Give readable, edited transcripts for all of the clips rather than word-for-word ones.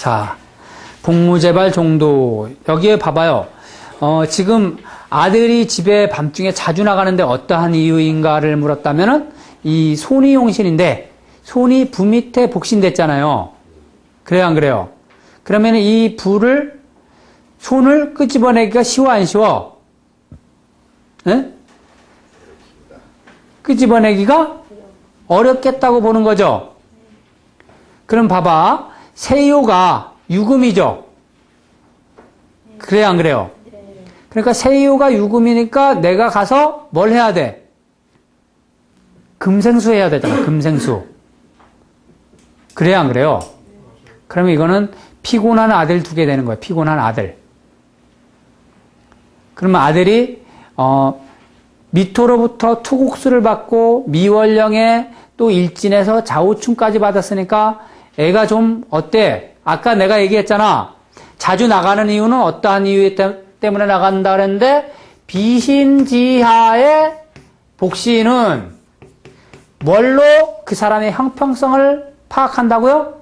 자, 복무재발 종도. 여기에 봐봐요. 지금 아들이 집에 밤중에 자주 나가는데 어떠한 이유인가를 물었다면은 이 손이 용신인데 손이 부 밑에 복신됐잖아요. 그래요, 안 그래요? 그러면 이 부를 손을 끄집어내기가 쉬워, 안 쉬워? 네? 끄집어내기가 어렵겠다고 보는 거죠. 그럼 봐봐. 세요가 유금이죠. 그래요, 안 그래요? 그러니까 세요가 유금이니까 내가 가서 뭘 해야 돼? 금생수 해야 되잖아. 금생수. 그래요, 안 그래요? 그러면 이거는 피곤한 아들 두게 되는 거예요. 피곤한 아들. 그러면 아들이 미토로부터 투국수를 받고 미월령에 또 일진에서 좌우충까지 받았으니까 애가 좀 어때? 아까 내가 얘기했잖아. 자주 나가는 이유는 어떠한 이유 때문에 나간다 그랬는데 비신지하의 복신은 뭘로 그 사람의 형평성을 파악한다고요?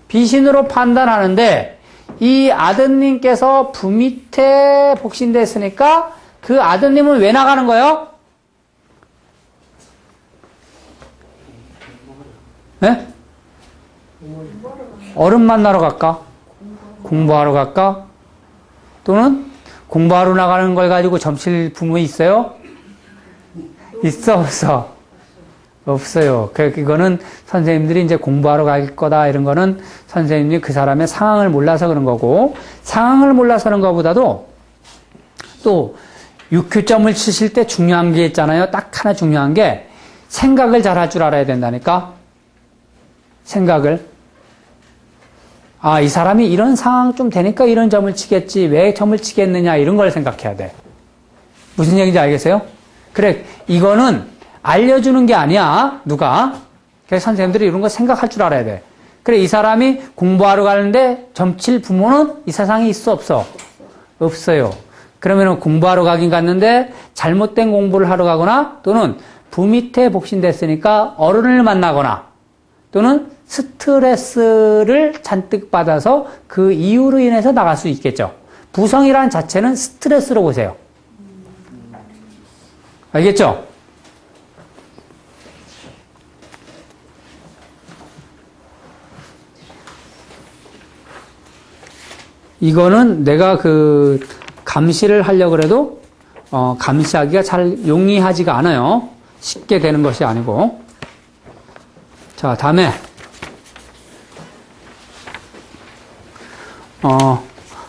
비신으로 판단하는데 이 아드님께서 부 밑에 복신됐으니까 그 아드님은 왜 나가는 거예요? 네? 어른 만나러 갈까? 공부하러 갈까? 또는 공부하러 나가는 걸 가지고 점칠 부모 있어요? 있어, 없어? 없어요. 이거는 선생님들이 이제 공부하러 갈 거다 이런 거는 선생님이 그 사람의 상황을 몰라서 그런 거고, 상황을 몰라서 그런 거보다도 또 육교점을 치실 때 중요한 게 있잖아요. 딱 하나 중요한 게 생각을 잘 할 줄 알아야 된다니까. 생각을. 아, 이 사람이 이런 상황 좀 되니까 이런 점을 치겠지. 왜 점을 치겠느냐 이런 걸 생각해야 돼. 무슨 얘기인지 알겠어요? 그래, 이거는 알려주는 게 아니야. 누가? 그래서 선생님들이 이런 거 생각할 줄 알아야 돼. 그래, 이 사람이 공부하러 가는데 점칠 부모는 이 세상에 있어, 없어? 없어요. 그러면 공부하러 가긴 갔는데 잘못된 공부를 하러 가거나 또는 부 밑에 복신됐으니까 어른을 만나거나 또는 스트레스를 잔뜩 받아서 그 이유로 인해서 나갈 수 있겠죠. 부성이라는 자체는 스트레스로 보세요. 알겠죠? 이거는 내가 감시를 하려고 해도 감시하기가 잘 용이하지가 않아요. 쉽게 되는 것이 아니고. 자, 다음에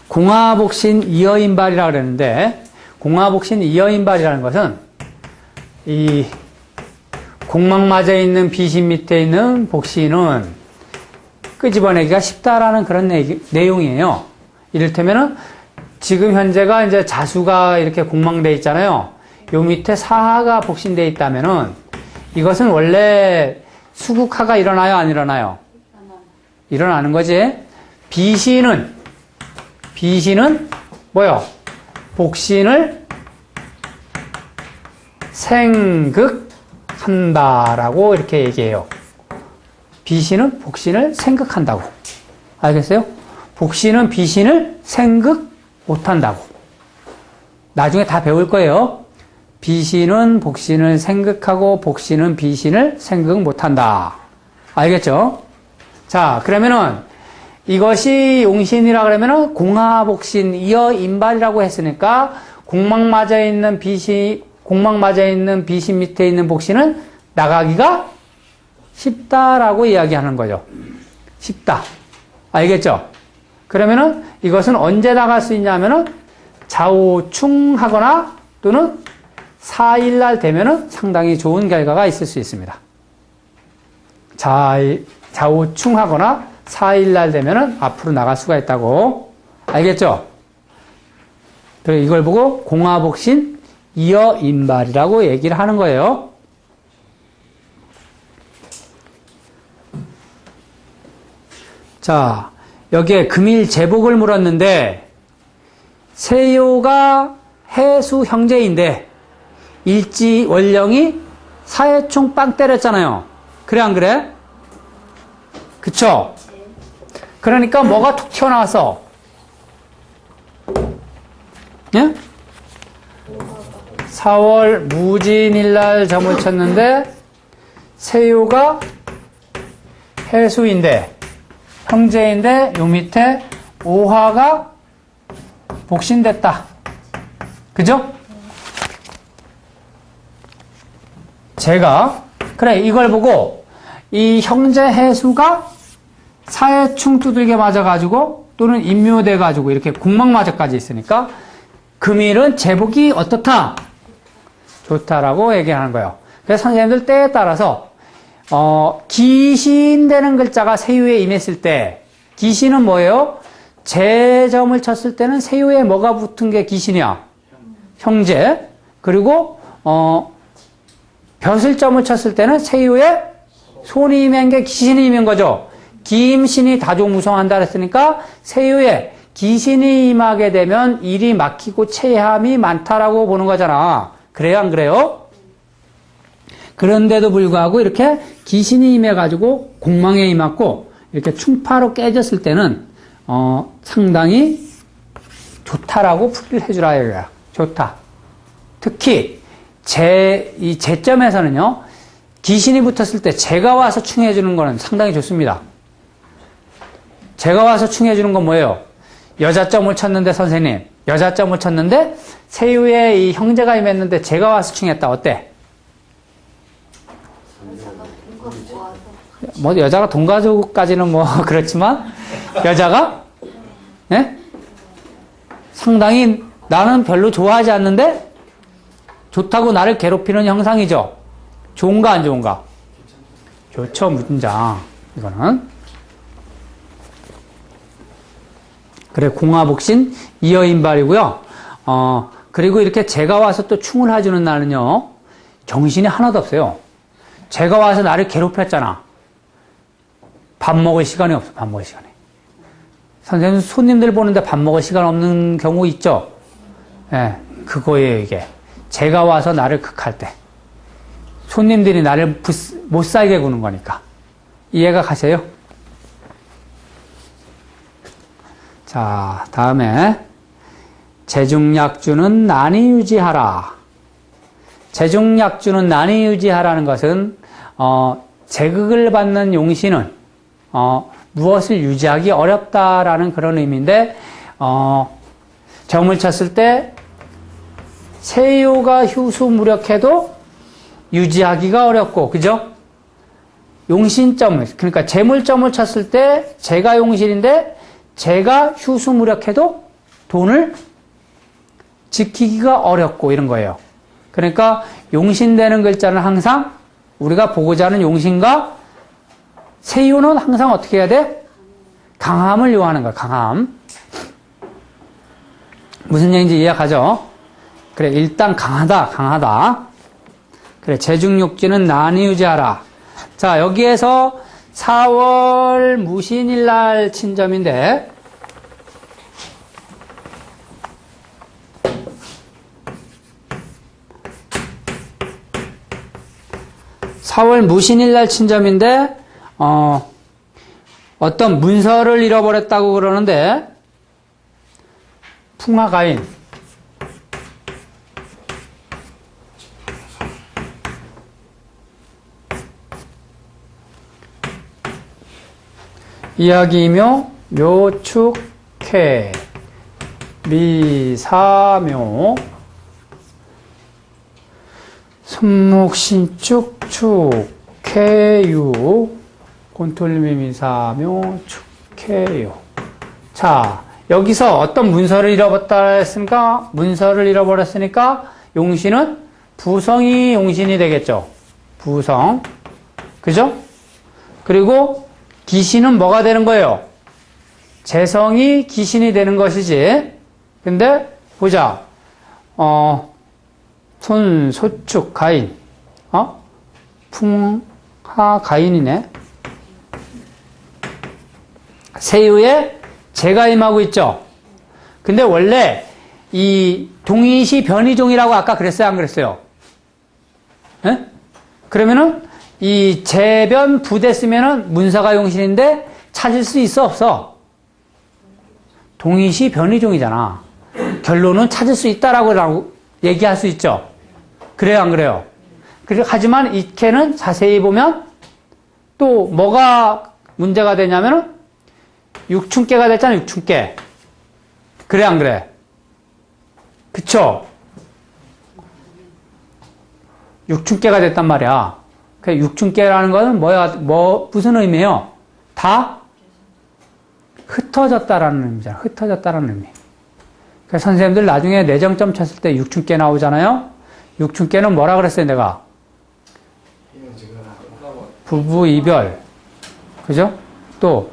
공화복신 이어인발이라고 그랬는데, 공화복신 이어인발이라는 것은 이 공막 맞아 있는 비신 밑에 있는 복신은 끄집어내기가 쉽다라는 그런 내용이에요. 이를테면은 지금 현재가 이제 자수가 이렇게 공망돼 있잖아요. 요 밑에 사하가 복신돼 있다면은 이것은 원래 수국화가 일어나요, 안 일어나요? 일어나는 거지. 비신은 뭐요? 복신을 생극한다라고 이렇게 얘기해요. 비신은 복신을 생극한다고. 알겠어요? 복신은 비신을 생극 못한다고. 나중에 다 배울 거예요. 비신은 복신을 생극하고 복신은 비신을 생극 못한다. 알겠죠? 자, 그러면은 이것이 용신이라 그러면은 공화복신 이어 인발이라고 했으니까 공막 맞아 있는 비신 밑에 있는 복신은 나가기가 쉽다라고 이야기하는 거죠. 쉽다. 알겠죠? 그러면은 이것은 언제 나갈 수 있냐면은 좌우충하거나 또는 4일날 되면은 상당히 좋은 결과가 있을 수 있습니다. 좌우충하거나 4일날 되면은 앞으로 나갈 수가 있다고. 알겠죠? 그래서 이걸 보고 공화복신 이어인발이라고 얘기를 하는 거예요. 자, 여기에 금일 제복을 물었는데 세요가 해수 형제인데 일지 월령이 사해충 빵 때렸잖아요. 그래 안 그래? 그쵸? 그러니까 뭐가 툭 튀어나왔어? 예? 4월 무진일날 점을 쳤는데 세유가 해수인데 형제인데 요 밑에 오화가 복신됐다. 그죠? 제가 그래 이걸 보고 이 형제 해수가 사해충 두들겨 맞아가지고 또는 인묘돼가지고 이렇게 궁막마저까지 있으니까 금일은 제복이 어떻다? 좋다라고 얘기하는 거예요. 그래서 선생님들 때에 따라서 기신되는 글자가 세유에 임했을 때 기신은 뭐예요? 재점을 쳤을 때는 세유에 뭐가 붙은 게 기신이야? 형제. 그리고 벼슬점을 쳤을 때는 세유에 손이 임한 게 기신이 임한 거죠. 기임신이 다조무성한다 그랬으니까 세유에 기신이 임하게 되면 일이 막히고 체함이 많다라고 보는 거잖아. 그래요, 안 그래요? 그런데도 불구하고 이렇게 기신이 임해가지고 공망에 임했고 이렇게 충파로 깨졌을 때는 상당히 좋다라고 풀이를 해주라 이거야. 좋다. 특히 이 제점에서는요, 기신이 붙었을 때 제가 와서 충해주는 거는 상당히 좋습니다. 제가 와서 충해주는 건 뭐예요? 여자점을 쳤는데 선생님, 여자점을 쳤는데 세유에 이 형제가 임했는데 제가 와서 충했다. 어때? 뭐 여자가 돈 가지고까지는 뭐 그렇지만 여자가 예? 상당히 나는 별로 좋아하지 않는데 좋다고 나를 괴롭히는 형상이죠. 좋은가 안 좋은가? 좋죠, 문장. 이거는 그래 공화복신 이어인발이고요. 그리고 이렇게 제가 와서 또 충을 해주는 날은요, 정신이 하나도 없어요. 제가 와서 나를 괴롭혔잖아. 밥 먹을 시간이 없어. 밥 먹을 시간이. 선생님 손님들 보는데 밥 먹을 시간 없는 경우 있죠? 예, 그거예요 이게. 제가 와서 나를 극할 때 손님들이 나를 못 살게 구는 거니까. 이해가 가세요? 자, 다음에 재중약주는 난이 유지하라. 재중약주는 난이 유지하라는 것은 제극을 받는 용신은 무엇을 유지하기 어렵다라는 그런 의미인데 점을 쳤을 때 세유가 휴수무력해도 유지하기가 어렵고, 그죠? 용신점을, 그러니까 재물점을 쳤을 때 제가 용신인데 제가 휴수무력해도 돈을 지키기가 어렵고 이런 거예요. 그러니까 용신되는 글자는 항상 우리가 보고자 하는 용신과 세유는 항상 어떻게 해야 돼? 강함을 요하는 거야. 강함. 무슨 얘기인지 이해가죠? 그래, 일단 강하다, 강하다. 그래, 재중육지는 난이 유지하라. 자, 여기에서 4월 무신일날 친점인데 4월 무신일날 친점인데 어떤 문서를 잃어버렸다고 그러는데 풍화가인 이야기이며 묘축해 미사묘 손목신축축해유 곤톨미미사묘 축해유. 자, 여기서 어떤 문서를 잃어버렸다 했으니까 문서를 잃어버렸으니까 용신은 부성이 용신이 되겠죠. 부성. 그죠? 그리고 기신은 뭐가 되는 거예요? 재성이 기신이 되는 것이지. 근데 보자. 손, 소축, 가인. 풍하, 가인이네. 세유에 제가 임하고 있죠. 근데 원래 이 동의시 변의종이라고 아까 그랬어요? 안 그랬어요? 예? 그러면은 이 재변 부대 쓰면은 문서가 용신인데 찾을 수 있어 없어? 동의시 변의종이잖아. 결론은 찾을 수 있다라고 얘기할 수 있죠. 그래요, 안 그래요? 하지만 이 개는 자세히 보면 또 뭐가 문제가 되냐면은 육춘계가 됐잖아, 육춘계. 그래, 안 그래? 그쵸? 육춘계가 됐단 말이야. 그 육춘계라는 거는 무슨 의미예요? 다 흩어졌다라는 의미잖아. 흩어졌다라는 의미. 그러니까 선생님들 나중에 내정점 쳤을 때 육춘계 나오잖아요. 육춘계는 뭐라 그랬어요, 내가? 부부 이별. 그죠? 또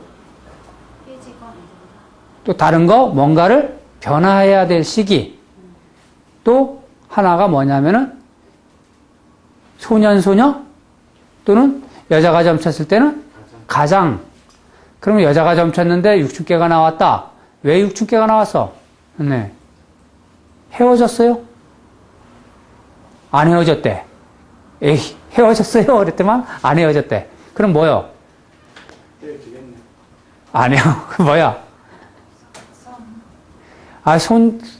다른 거 뭔가를 변화해야 될 시기. 또 하나가 뭐냐면은 소년 또는 여자가 점쳤을 때는 가장. 그러면 여자가 점쳤는데 육춘계가 나왔다. 왜 육춘계가 나왔어? 네. 헤어졌어요? 안 헤어졌대. 에이, 헤어졌어요? 그랬더만 안 헤어졌대. 그럼 뭐요? 아니요. 그 뭐야?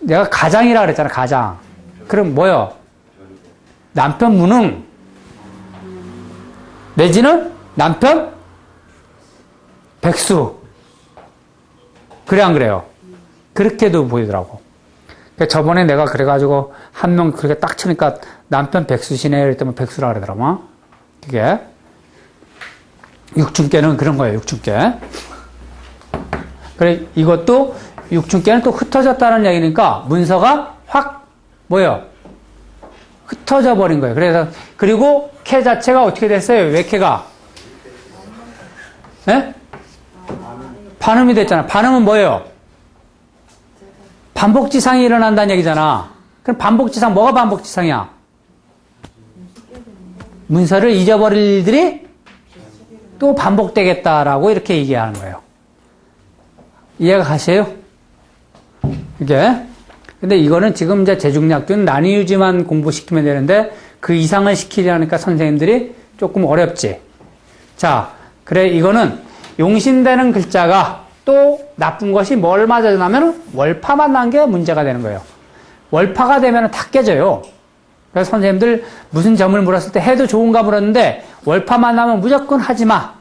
내가 가장이라 그랬잖아, 가장. 그럼 뭐요? 남편 무능. 내지는 남편 백수. 그래, 안 그래요? 그렇게도 보이더라고. 저번에 내가 그래가지고 한 명 그렇게 딱 치니까 남편 백수시네. 그랬더니 백수라 그러더라고. 그게. 육춘계는 그런 거예요, 육춘계. 그래, 이것도 육춘계는 또 흩어졌다는 얘기니까 문서가 확, 뭐예요? 흩어져 버린 거예요. 그리고 캐 자체가 어떻게 됐어요? 왜 캐가? 예? 반음이 됐잖아. 반음은 뭐예요? 반복지상이 일어난다는 얘기잖아. 그럼 반복지상, 뭐가 반복지상이야? 문서를 잊어버릴 일들이 또 반복되겠다라고 이렇게 얘기하는 거예요. 이해가 가세요? 이게. 근데 이거는 지금 이제 재중략균 난이유지만 공부시키면 되는데 그 이상을 시키려니까 선생님들이 조금 어렵지. 자, 그래, 이거는 용신되는 글자가 또 나쁜 것이 뭘 맞아나면 월파만 난 게 문제가 되는 거예요. 월파가 되면 다 깨져요. 그래서 선생님들 무슨 점을 물었을 때 해도 좋은가 물었는데 월파만 나면 무조건 하지 마.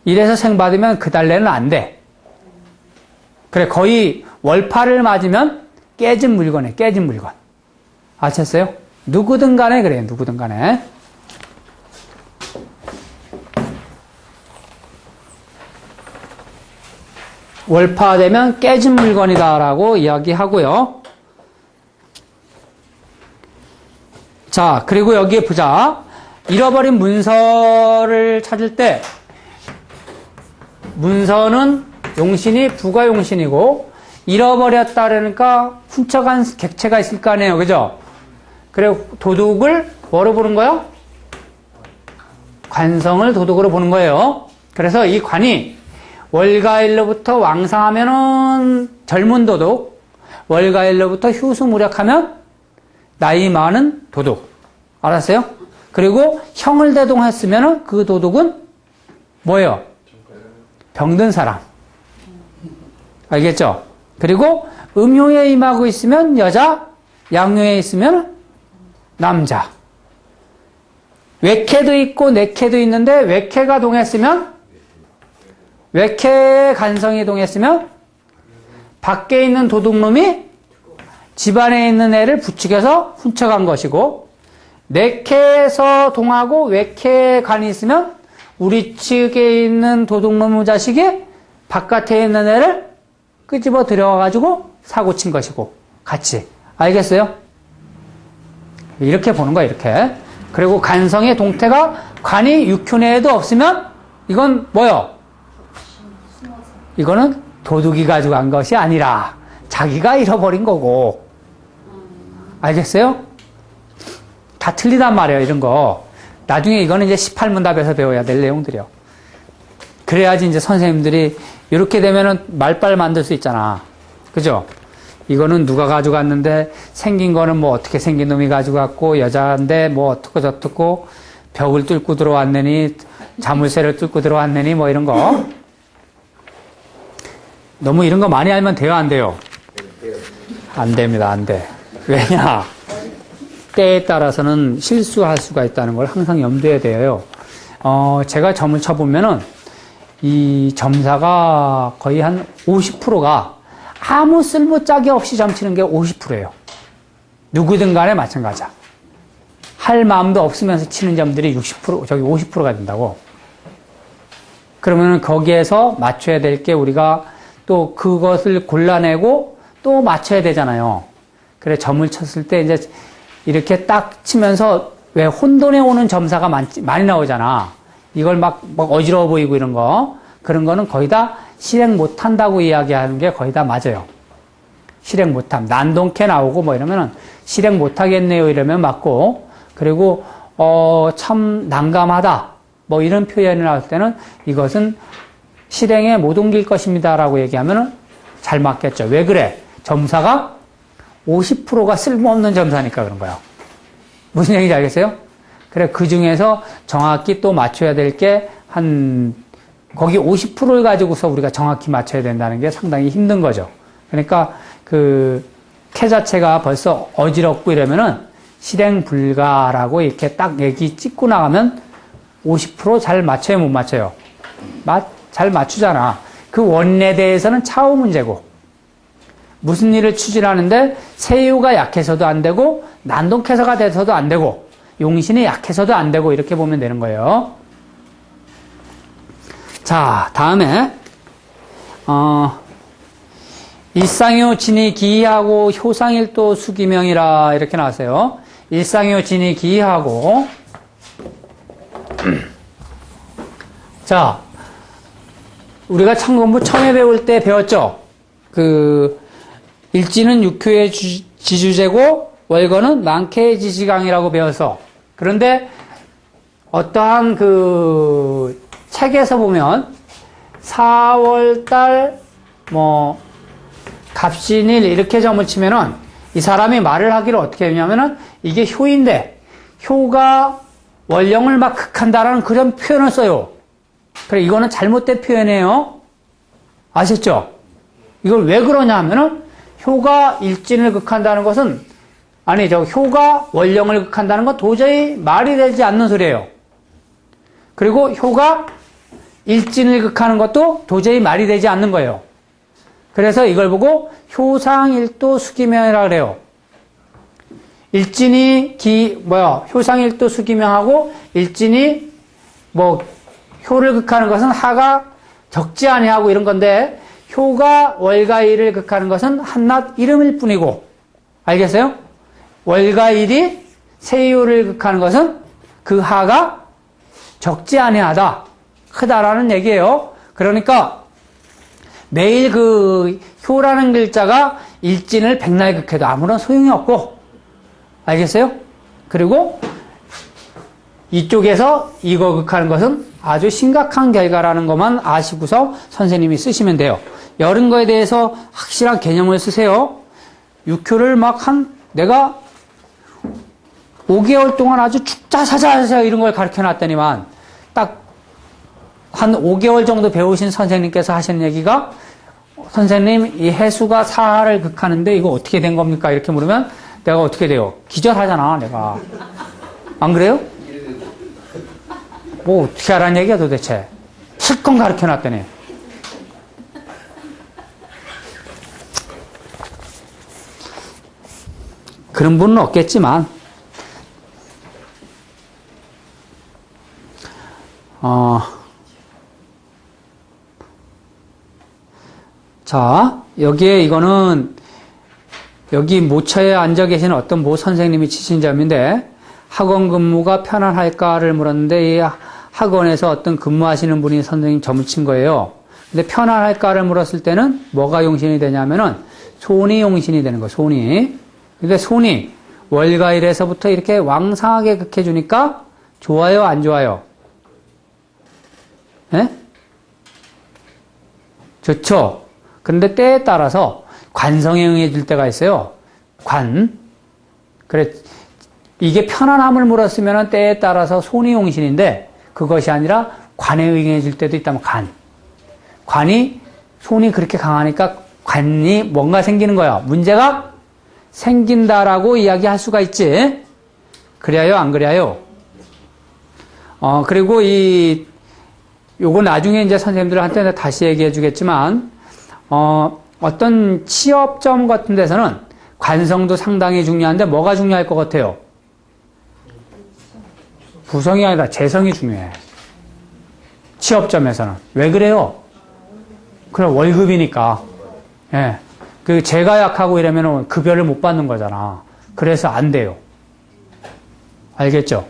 이래서 생 받으면 그 달래는 안 돼. 그래, 거의 월파를 맞으면 깨진 물건이에요. 깨진 물건. 아셨어요? 누구든 간에 그래요. 누구든 간에. 월파되면 깨진 물건이다라고 이야기하고요. 자, 그리고 여기에 보자. 잃어버린 문서를 찾을 때 문서는 용신이 부가용신이고 잃어버렸다 그러니까 훔쳐간 객체가 있을 거 아니에요. 그죠? 그래, 도둑을 뭐로 보는 거예요? 관성을 도둑으로 보는 거예요. 그래서 이 관이 월가일로부터 왕상하면은 젊은 도둑, 월가일로부터 휴수무력하면 나이 많은 도둑. 알았어요? 그리고 형을 대동했으면은 그 도둑은 뭐예요? 병든 사람. 알겠죠? 그리고 음흉에 임하고 있으면 여자, 양흉에 있으면 남자. 외캐도 있고 내캐도 있는데 외캐가 동했으면 외캐의 간성이 동했으면 밖에 있는 도둑놈이 집안에 있는 애를 부추겨서 훔쳐간 것이고 내캐에서 동하고 외캐의 간이 있으면 우리 측에 있는 도둑놈의 자식이 바깥에 있는 애를 끄집어 들여가지고 사고 친 것이고 같이. 알겠어요? 이렇게 보는 거야, 이렇게. 그리고 간성의 동태가 관이 육효내에도 없으면 이건 뭐요? 이거는 도둑이 가져간 것이 아니라 자기가 잃어버린 거고. 알겠어요? 다 틀리단 말이에요, 이런 거. 나중에 이거는 이제 18문답에서 배워야 될 내용들이요. 그래야지 이제 선생님들이 이렇게 되면은 말빨 만들 수 있잖아. 그죠? 이거는 누가 가져갔는데 생긴 거는 뭐 어떻게 생긴 놈이 가져갔고 여자인데 뭐 어떻고 저떻고 벽을 뚫고 들어왔느니 자물쇠를 뚫고 들어왔느니 뭐 이런 거. 너무 이런 거 많이 알면 돼요, 안 돼요? 안 됩니다, 안 돼. 왜냐? 때에 따라서는 실수할 수가 있다는 걸 항상 염두에 둬요. 제가 점을 쳐보면은 이 점사가 거의 한 50%가 아무 쓸모짝이 없이 점 치는 게 50%예요. 누구든 간에 마찬가지야. 할 마음도 없으면서 치는 점들이 60%, 저기 50%가 된다고. 그러면 거기에서 맞춰야 될 게 우리가 또 그것을 골라내고 또 맞춰야 되잖아요. 그래, 점을 쳤을 때 이제 이렇게 딱 치면서 왜 혼돈에 오는 점사가 많이 나오잖아. 이걸 막 어지러워 보이고 이런 거. 그런 거는 거의 다 실행 못 한다고 이야기하는 게 거의 다 맞아요. 실행 못함. 난동케 나오고 뭐 이러면은 실행 못 하겠네요 이러면 맞고, 그리고, 참 난감하다. 뭐 이런 표현이 나올 때는 이것은 실행에 못 옮길 것입니다 라고 얘기하면은 잘 맞겠죠. 왜 그래? 점사가 50%가 쓸모없는 점사니까 그런 거예요. 무슨 얘기인지 알겠어요? 그래, 그 중에서 정확히 또 맞춰야 될 게 거기 50%를 가지고서 우리가 정확히 맞춰야 된다는 게 상당히 힘든 거죠. 그러니까 캐 자체가 벌써 어지럽고 이러면은 실행 불가라고 이렇게 딱 얘기 찍고 나가면 50% 잘 맞춰요, 못 맞춰요? 잘 맞추잖아. 그 원리에 대해서는 차후 문제고, 무슨 일을 추진하는데 세유가 약해서도 안 되고 난동캐서가 돼서도 안 되고 용신이 약해서도 안 되고 이렇게 보면 되는 거예요. 자, 다음에 일상요 진이 기이하고 효상일도 수기명이라 이렇게 나왔어요. 일상요 진이 기이하고, 자, 우리가 참공부 처음에 배울 때 배웠죠. 일지는 육효의 지주제고 월거는 망캐의 지지강이라고 배워서. 그런데 어떠한 책에서 보면 4월달 갑신일 이렇게 점을 치면은 이 사람이 말을 하기를 어떻게 했냐면은 이게 효인데 효가 월령을 막 극한다라는 그런 표현을 써요. 그래, 이거는 잘못된 표현이에요. 아셨죠? 이걸 왜 그러냐 하면은 효가 일진을 극한다는 것은, 효가 월령을 극한다는 건 도저히 말이 되지 않는 소리예요. 그리고 효가 일진을 극하는 것도 도저히 말이 되지 않는 거예요. 그래서 이걸 보고 효상일도 수기명이라고 그래요. 일진이 효상일도 수기명하고 일진이 효를 극하는 것은 하가 적지 아니하고 이런 건데, 효가 월과 일을 극하는 것은 한낱 이름일 뿐이고, 알겠어요? 월과 일이 세유를 극하는 것은 그 하가 적지 아니하다, 크다라는 얘기예요. 그러니까 매일 효라는 글자가 일진을 백날 극해도 아무런 소용이 없고, 알겠어요? 그리고 이쪽에서 이거 극하는 것은 아주 심각한 결과라는 것만 아시고서 선생님이 쓰시면 돼요. 이런 거에 대해서 확실한 개념을 쓰세요. 6효를 내가 5개월 동안 아주 죽자사자 이런 걸 가르쳐 놨더니만 딱 한 5개월 정도 배우신 선생님께서 하시는 얘기가, 선생님 이 해수가 사하를 극하는데 이거 어떻게 된 겁니까? 이렇게 물으면 내가 어떻게 돼요? 기절하잖아, 내가. 안 그래요? 어떻게 하라는 얘기야 도대체. 실컷 가르쳐 놨더니. 그런 분은 없겠지만, 자, 이거는 여기 모처에 앉아 계신 어떤 모 선생님이 치신 점인데, 학원 근무가 편안할까를 물었는데, 이 학원에서 어떤 근무하시는 분이 선생님 점을 친 거예요. 근데 편안할까를 물었을 때는 뭐가 용신이 되냐면은 손이 용신이 되는 거예요, 손이. 근데 손이 월가일에서부터 이렇게 왕성하게 극해주니까 좋아요, 안 좋아요? 예? 좋죠? 그런데 때에 따라서 관성에 응해줄 때가 있어요. 그래, 이게 편안함을 물었으면 때에 따라서 손이 용신인데, 그것이 아니라 관에 응해줄 때도 있다면 관이 손이 그렇게 강하니까 관이 뭔가 생기는 거야. 문제가 생긴다라고 이야기할 수가 있지. 그래요, 안 그래요? 그리고 요거 나중에 이제 선생님들한테 다시 얘기해 주겠지만, 어떤 취업점 같은 데서는 관성도 상당히 중요한데 뭐가 중요할 것 같아요? 구성이 아니라 재성이 중요해. 취업점에서는. 왜 그래요? 그럼 월급이니까. 예. 그 제가 약하고 이러면 급여를 못 받는 거잖아. 그래서 안 돼요. 알겠죠?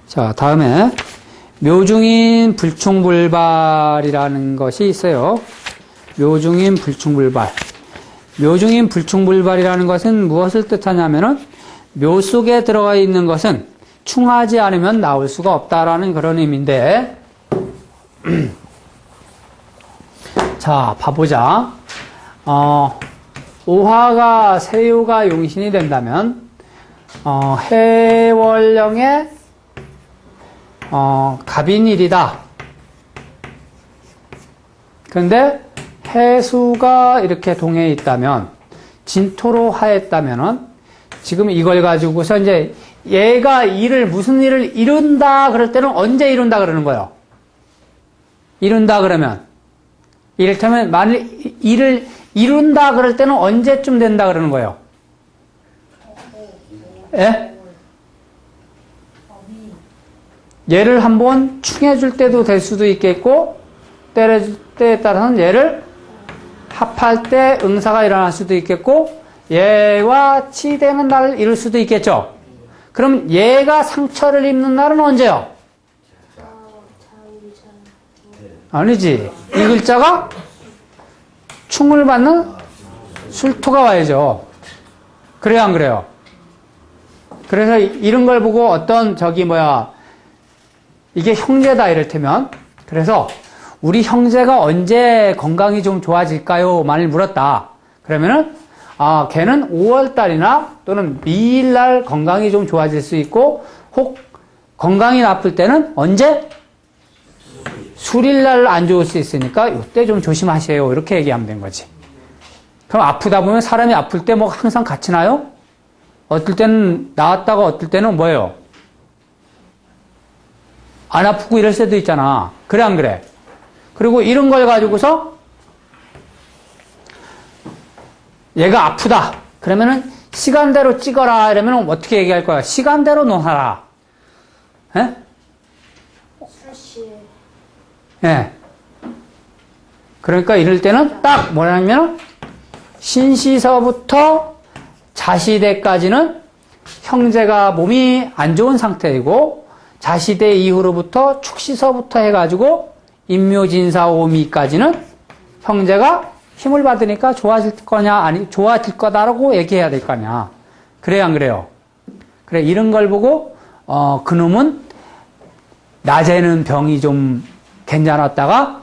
자, 다음에 묘중인 불충불발이라는 것이 있어요. 묘중인 불충불발. 묘중인 불충불발이라는 것은 무엇을 뜻하냐면은 묘 속에 들어가 있는 것은 충하지 않으면 나올 수가 없다라는 그런 의미인데, 자, 봐보자. 오화가 세요가 용신이 된다면, 해월령의 갑인일이다. 그런데 해수가 이렇게 동해 있다면, 진토로 하였다면은, 지금 이걸 가지고서 이제 얘가 무슨 일을 이룬다 그럴 때는 언제 이룬다 그러는 거예요? 이룬다 그러면. 이를테면 만일 일을 이룬다 그럴 때는 언제쯤 된다 그러는 거예요? 예? 얘를 한번 충해줄 때도 될 수도 있겠고, 때려줄 때에 따라서는 얘를 합할 때 응사가 일어날 수도 있겠고, 얘와 치되는 날을 이룰 수도 있겠죠. 그럼 얘가 상처를 입는 날은 언제요? 아니지. 이 글자가 충을 받는 술토가 와야죠. 그래요, 안 그래요? 그래서 이런 걸 보고 어떤 이게 형제다 이를테면, 그래서 우리 형제가 언제 건강이 좀 좋아질까요? 만일 물었다. 그러면은 걔는 5월달이나 또는 미일날 건강이 좀 좋아질 수 있고, 혹 건강이 나쁠 때는 언제? 수일날 안 좋을 수 있으니까 이때 좀 조심하세요. 이렇게 얘기하면 된 거지. 그럼 아프다 보면 사람이 아플 때 뭐 항상 같이 나요? 어떨 때는 나았다가 어떨 때는 뭐예요? 안 아프고 이럴 때도 있잖아. 그래, 안 그래? 그리고 이런 걸 가지고서 얘가 아프다. 그러면은 시간대로 찍어라. 이러면 어떻게 얘기할 거야? 시간대로 논하라. 예? 예. 그러니까 이럴 때는 딱 뭐냐면 신시서부터 자시대까지는 형제가 몸이 안 좋은 상태이고, 자시대 이후로부터 축시서부터 해가지고 인묘진사오미까지는 형제가 힘을 받으니까 좋아질 거냐, 아니, 좋아질 거다라고 얘기해야 될 거 아니야. 그래요, 안 그래요? 그래, 이런 걸 보고, 그놈은 낮에는 병이 좀 괜찮았다가,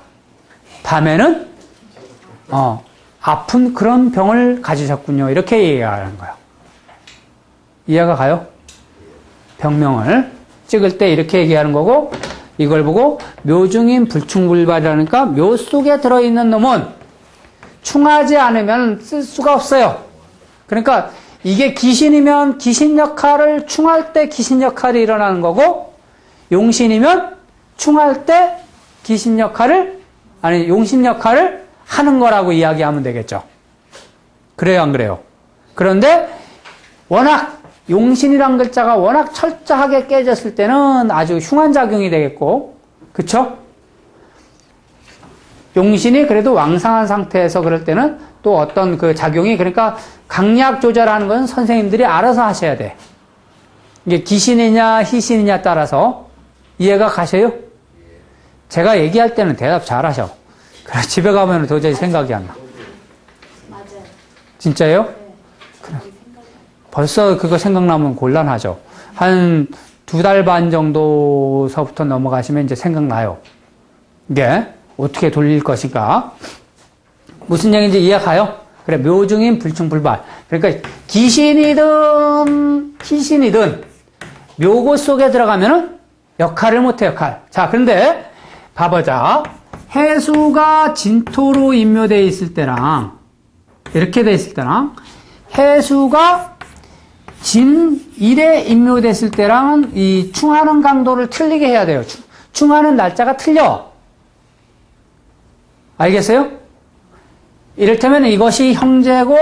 밤에는, 아픈 그런 병을 가지셨군요. 이렇게 얘기하는 거예요. 이해가 가요? 병명을 찍을 때 이렇게 얘기하는 거고, 이걸 보고, 묘중인 불충불발이라니까, 묘 속에 들어있는 놈은 충하지 않으면 쓸 수가 없어요. 그러니까 이게 귀신이면 귀신 역할을 충할 때 귀신 역할이 일어나는 거고, 용신이면 충할 때 귀신 역할을, 아니 용신 역할을 하는 거라고 이야기하면 되겠죠. 그래요, 안 그래요? 그런데 워낙 용신이란 글자가 워낙 철저하게 깨졌을 때는 아주 흉한 작용이 되겠고, 그쵸? 용신이 그래도 왕상한 상태에서 그럴 때는 또 어떤 그 작용이, 그러니까 강약 조절하는 건 선생님들이 알아서 하셔야 돼. 이게 기신이냐 희신이냐 따라서. 이해가 가셔요? 제가 얘기할 때는 대답 잘 하셔. 그래, 집에 가면 도저히 생각이 안 나. 맞아요. 진짜요? 네. 그래. 벌써 그거 생각나면 곤란하죠. 한 2달 반 정도서부터 넘어가시면 이제 생각나요. 이게 어떻게 돌릴 것인가. 무슨 얘기인지 이해가요? 그래, 묘중인 불충불발. 그러니까 귀신이든 희신이든 묘고 속에 들어가면은 역할을 못해, 역할. 자, 그런데, 봐보자. 해수가 진토로 임묘되어 있을 때랑, 이렇게 되어 있을 때랑, 해수가 진일에 임묘됐을 때랑은 이 충하는 강도를 틀리게 해야 돼요. 충하는 날짜가 틀려. 알겠어요? 이를테면 이것이 형제고,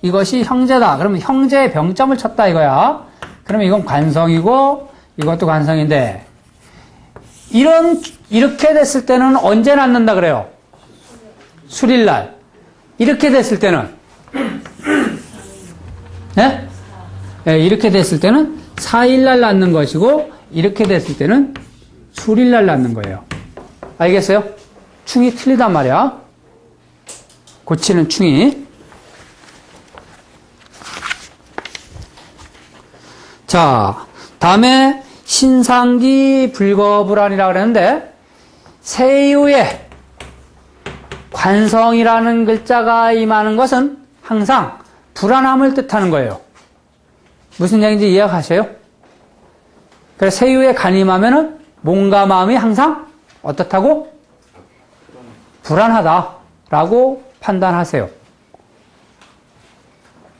이것이 형제다. 그러면 형제의 병점을 쳤다 이거야. 그러면 이건 관성이고, 이것도 관성인데, 이렇게 됐을 때는 언제 낳는다 그래요? 수릴날. 이렇게 됐을 때는? 네? 네, 이렇게 됐을 때는 4일날 낳는 것이고, 이렇게 됐을 때는 수릴날 낳는 거예요. 알겠어요? 충이 틀리단 말이야. 고치는 충이. 자, 다음에 신상기 불거불안이라고 그랬는데, 세유에 관성이라는 글자가 임하는 것은 항상 불안함을 뜻하는 거예요. 무슨 얘기인지 이해하셔요? 그래서 세유에 간임하면은 몸과 마음이 항상 어떻다고? 불안하다라고 판단하세요.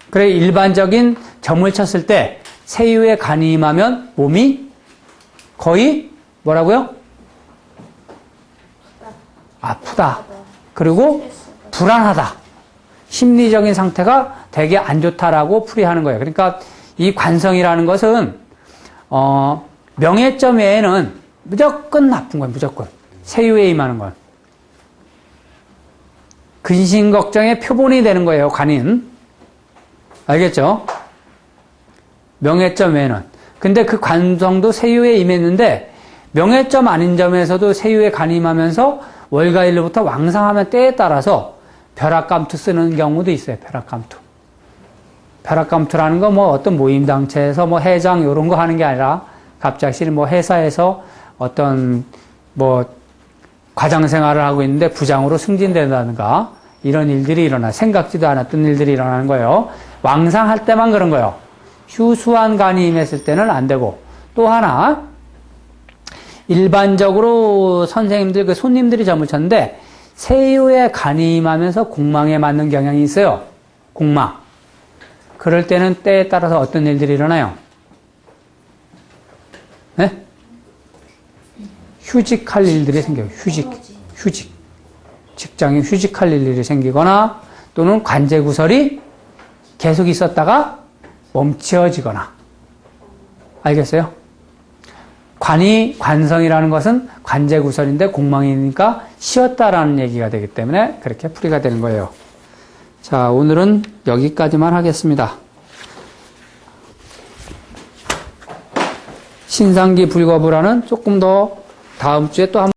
그래, 일반적인 점을 쳤을 때 세유에 간임하면 몸이 거의 뭐라고요? 아프다. 그리고 불안하다. 심리적인 상태가 되게 안 좋다라고 풀이하는 거예요. 그러니까 이 관성이라는 것은 명예점 외에는 무조건 나쁜 거예요. 무조건. 세유에 임하는 건. 근심 걱정의 표본이 되는 거예요. 관인. 알겠죠? 명예점 외에는. 근데 그 관성도 세유에 임했는데 명예점 아닌 점에서도 세유에 간임하면서 월가일로부터 왕상하면 때에 따라서 벼락감투 쓰는 경우도 있어요. 벼락감투. 벼락감투라는 거 뭐 어떤 모임단체에서 뭐 회장 이런 거 하는 게 아니라 갑자기 뭐 회사에서 어떤 뭐 과장 생활을 하고 있는데 부장으로 승진된다든가 이런 일들이 일어나. 생각지도 않았던 일들이 일어나는 거예요. 왕상할 때만 그런 거예요. 휴수한 간이 임했을 때는 안 되고. 또 하나, 일반적으로 선생님들, 그 손님들이 점을 쳤는데, 세유에 간이 임하면서 공망에 맞는 경향이 있어요. 공망. 그럴 때는 때에 따라서 어떤 일들이 일어나요? 네? 휴직할 일들이 생겨요. 휴직. 직장에 휴직할 일들이 생기거나, 또는 관제구설이 계속 있었다가 멈춰지거나. 알겠어요? 관성이라는 것은 관제구설인데 공망이니까 쉬었다라는 얘기가 되기 때문에 그렇게 풀이가 되는 거예요. 자, 오늘은 여기까지만 하겠습니다. 신상기 불거불안은 조금 더 다음 주에 또 한번